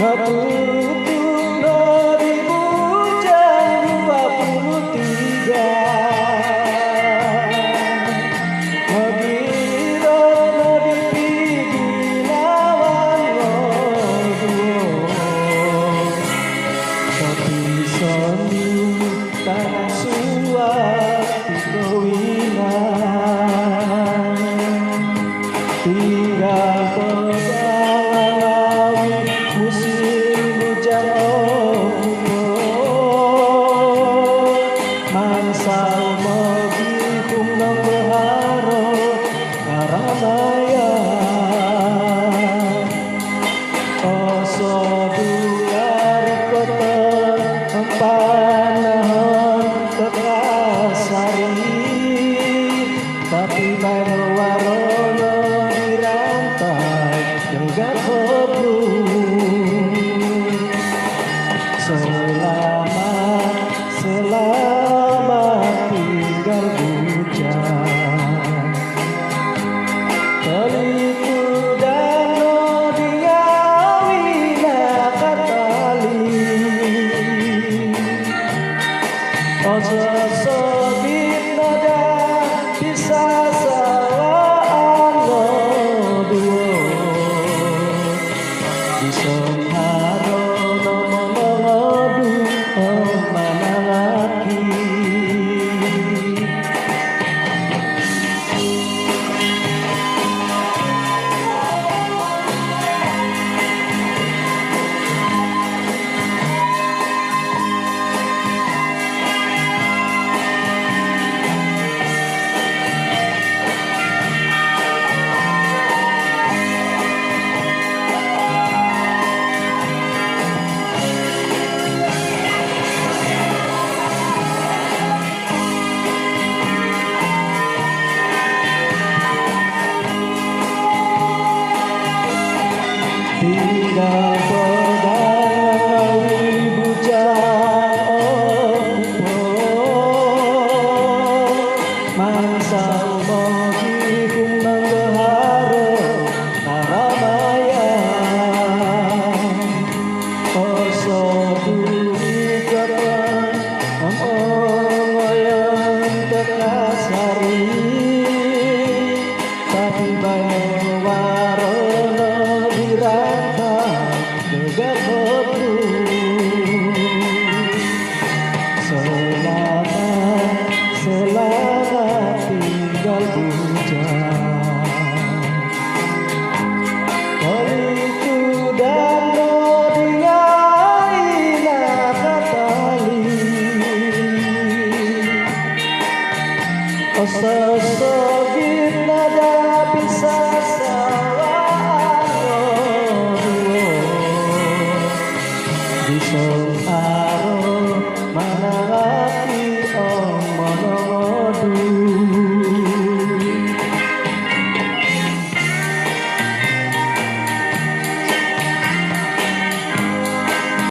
Aku pun 2023 Magiro na dipiginawan tapi soni tak suatu kewinan tinggal pedalawi musim hujan mansal magihum ng baharo karamaya oso duyari kota ang panahon terasari tapi baru warono dirantai hingga selamat tinggal bujang Teliku dan diawi nakatali Ojo sobit nada bisa salah duo bisa haro nomolodu mana lagi tinggal pedalawi bujang mansal magihum ng baharo karamaya oso dumigapan ang ongoyan terkasari tapi bayo warono dirata juga kotu selamat tinggal bujang Toliku dan nodiai nakatali Ososogit nada bisa salah bisa